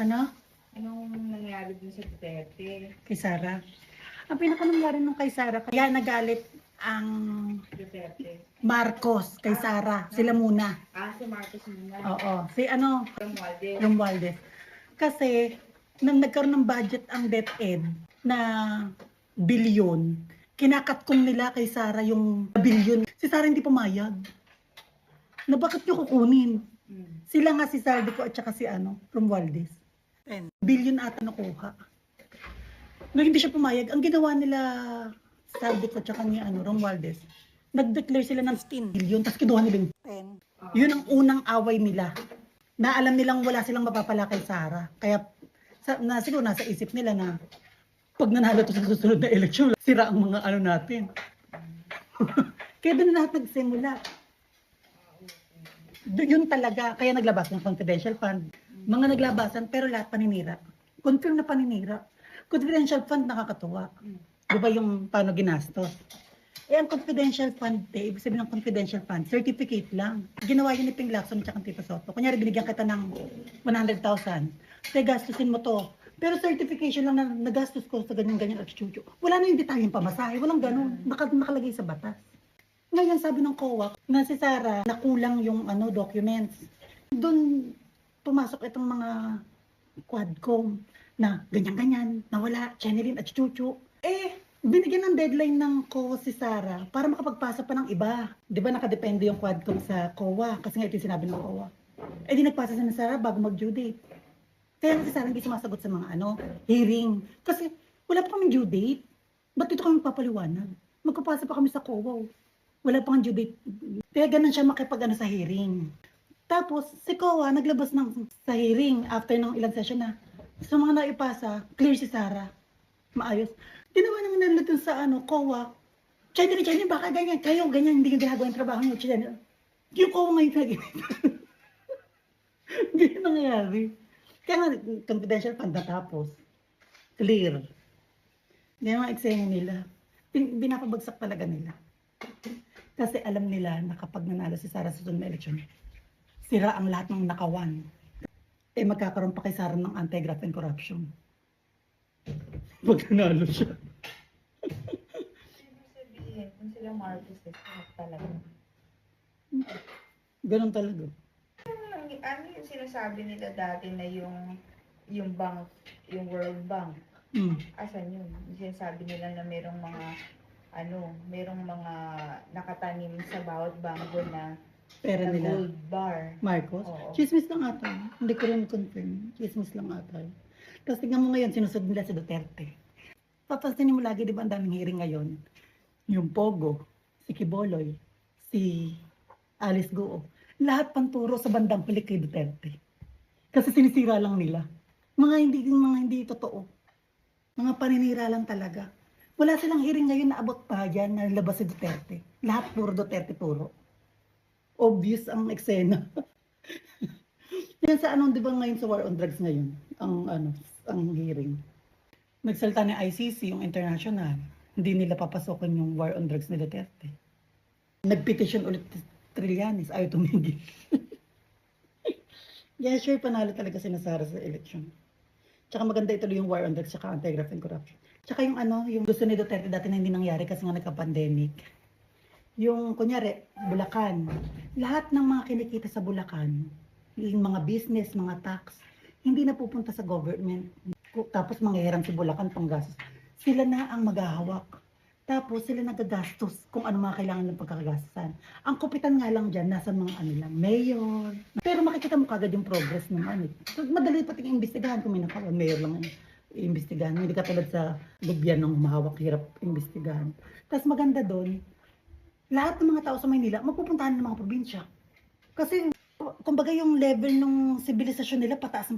Ano? Anong nangyari dun sa Duterte? Kay Sara. Ang pinaka-nangyari nung kay Sara, kaya nagalit ang Duterte. Marcos kay Sara. Sila muna. Si Marcos muna. Oo. Si ano? Romualdez. Romualdez. Kasi, nang nagkaroon ng budget ang DepEd na bilyon, kinakatkong nila kay Sara yung bilyon. Si Sara hindi pumayag. Na bakit nyo kukunin? Sila nga si Saldico at saka si Romualdez. Bilyon ata nakuha. No, hindi siya pumayag. Ang ginawa nila Saldico at saka ni Romualdez, nag-declare sila ng 10 billion, tapos kinuha nila yung 10. Yun ang unang away nila. Na alam nilang wala silang mapapala kay Sara. Kaya siguro nasa isip nila na pag nanalo to sa susunod na eleksyon, sira ang mga natin. Kaya doon na lahat nagsimula. Yun talaga, kaya naglabas ng confidential fund. Mga naglabasan, pero lahat paninira. Confirm na paninira. Confidential fund, nakakatuwa. Di ba yung paano ginastos? Ang confidential fund, ibig sabihin ng confidential fund, certificate lang. Ginawa yun ni Ping Lacson at Tita Soto. Kunyari, binigyan kita ng 100,000. Kaya gastusin mo to. Pero certification lang na nagastos ko sa ganyan-ganyan at chuchu. Wala na yung detalyeng pamasahe. Walang ganun. Nakalagay sa batas. Ngayon, sabi ng COA, na si Sara, nakulang yung documents. Doon, pumasok itong mga quadcom na ganyan-ganyan, nawala, Channeline at Chuchu. Binigyan ng deadline ng COA si Sara para makapagpasa pa ng iba. Di ba nakadepende yung quadcom sa COA? Kasi nga ito yung sinabi ng COA. Di nagpasa si Sara bago mag-due date. Kaya si Sara hindi sumasagot sa mga hearing. Kasi wala pa kaming due date. Ba't ito kami papaliwanag? Magpapasa pa kami sa COA. Wala pang due date. Kaya ganun siya makipag sa hearing. Tapos, si COA naglabas sa hearing after ng ilang session na. Sa mga naipasa, clear si Sara. Maayos. Ginawa naman nila dun sa COA. Channeline, baka ganyan. Kayo, ganyan, hindi nyo ginagawa yung trabaho nyo. Yung COA ngayon na ganyan. Hindi nangyayari. Kaya nga, confidential fund natapos. Clear. Yan ang eksena nila. Binapabagsak talaga nila. Kasi alam nila na kapag nanalo si Sara sa susunod na eleksyon, sira ang lahat ng nakawan. Magkakaroon pa kay Sara ng anti-graft and corruption. Pag nanalo siya. Ibig sabihin, kung sila Marcos talaga. Ganun talaga. Ano yung sinasabi nila dati na yung bank, yung World Bank? Asan yun? Sinasabi nila na merong mga nakatanim sa bawat bangko na Pera nila. gold bar. Marcos? Oo. Chismis lang ata. Hindi ko rin confirm. Chismis lang ata. Tapos tingnan mo ngayon, sinusod nila si Duterte. Papansinin mo lagi, di ba, ang daming hearing ngayon? Yung Pogo, si Kiboloy, si Alice Guo. Lahat panturo sa bandang huli kay Duterte. Kasi sinisira lang nila. Mga hindi totoo. Mga paninira lang talaga. Wala silang hearing ngayon na abot pa dyan na labas si Duterte. Lahat puro Duterte puro. Obvious ang eksena. Yan sa di ba ngayon sa war on drugs ngayon? Ang hearing. Nagsalita ng ICC, yung international. Hindi nila papasokan yung war on drugs ni Duterte. Nagpetition ulit Trillanes, ayaw tumigil. Yeah, sure, panalo talaga si Sara sa election. Tsaka maganda ituloy yung war on drugs, tsaka anti-graft and corruption. Tsaka yung yung gusto ni Duterte dati na hindi nangyari kasi nga nagka-pandemic. Yung, kunyari, Bulacan. Lahat ng mga kinikita sa Bulacan, yung mga business, mga tax, hindi na pupunta sa government. Tapos manghihiram si Bulacan pang gastos. Sila na ang maghahawak. Tapos sila nagagastos kung ano mga kailangan ng pagkakagastusan. Ang kupitan nga lang dyan, nasa mga lang, mayor. Pero makikita mo kagad yung progress ng Madali pating imbestigahan kung may nakawan, mayor lang imbestigahan. Hindi katulad sa gobyernong mahawak, hirap imbestigahan. Tapos maganda doon, lahat ng mga tao sa Maynila, mapupuntahan ng mga probinsya. Kasi, kumbaga yung level ng sibilisasyon nila, pataas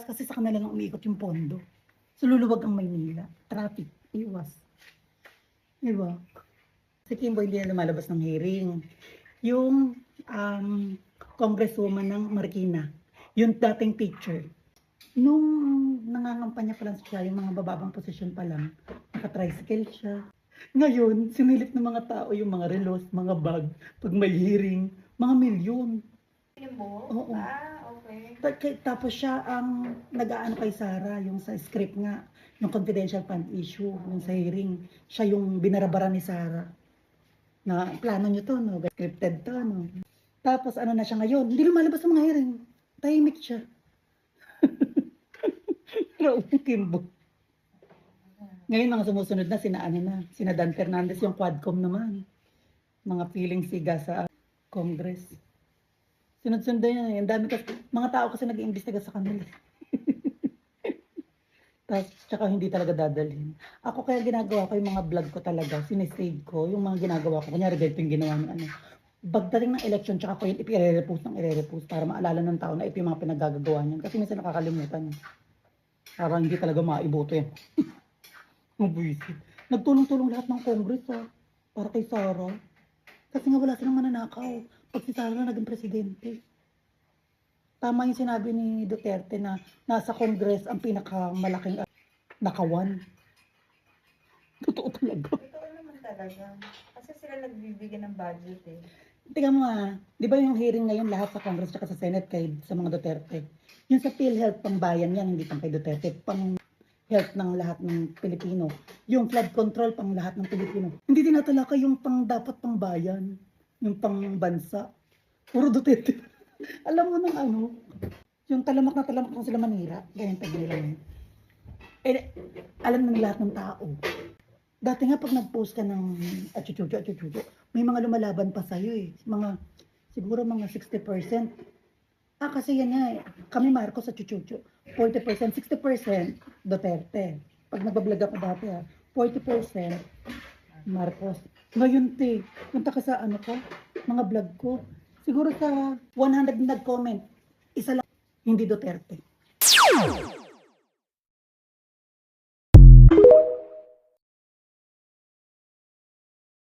kasi sa kanila nang umiikot yung pondo. So, luluwag ang Maynila. Traffic, iwas. Diba? Si Kimbo hindi na lumalabas ng hearing. Yung congresswoman ng Marikina, yung dating picture, nung nangangampanya pa lang siya, yung mga bababang posisyon pa lang, naka-tricycle siya. Ngayon, sinilip ng mga tao yung mga relos, mga bag, pag may hearing, mga milyon. Kimbo? Oo. Okay. Okay. Tapos siya ang nag-aano kay Sara, yung sa script nga, yung confidential fund issue, yung sa hearing. Siya yung binarabara ni Sara. Na plano nyo to, no? Scripted to, no? Tapos ano na siya ngayon, hindi lumalabas sa mga hearing. Tahimik siya. Raul Kimbo. Ngayon mga sumusunod na, sina Dan Fernandez, yung Quadcom naman. Mga feeling siga sa Congress. Sunod-sunod yan. Ang dami kasi, mga tao kasi nag-iimbestiga sa kanila. Tapos, tsaka hindi talaga dadalhin. Ako kaya ginagawa ko yung mga vlog ko talaga, sinesave ko, yung mga ginagawa ko. Kunyari, ganito yung ginawa ng ano. Pagdating ng election, tsaka ko yung i-repost para maalala ng tao na ito yung mga pinagagagawa niyan. Kasi minsan nakakalimutan. Parang hindi talaga maiboto yan. Mabuisit. Nagtulong-tulong lahat ng Congress para kay Sara. Kasi nga wala silang mananakaw. Pag si Sara na naging presidente. Tama yung sinabi ni Duterte na nasa Congress ang pinakamalaking nakawan. Totoo talaga. Totoo naman talaga. Kasi sila nagbibigyan ng budget eh. Tingnan mo di ba yung hearing ngayon lahat sa Congress at sa Senate sa mga Duterte? Yung sa PhilHealth pang bayan yan, hindi pang kay Duterte, pang health ng lahat ng Pilipino. Yung flood control pang lahat ng Pilipino. Hindi tinatalakay yung pang dapat pang bayan, yung pang bansa. Puro Duterte. Alam mo ng ano, yung talamak na sila manira, ganyan tag nila yun. Eh, alam ng lahat ng tao. Dati nga pag nag-post ka ng achuchucho, may mga lumalaban pa sa'yo eh. Siguro mga 60%. Kasi yan nga eh. Kami Marcos sa chuchucho. 40%, 60% Duterte. Pag nagbablog ako dati 40% Marcos. Ngayon punta ka sa mga vlog ko. Siguro sa 100 nag-comment, isa lang, hindi Duterte.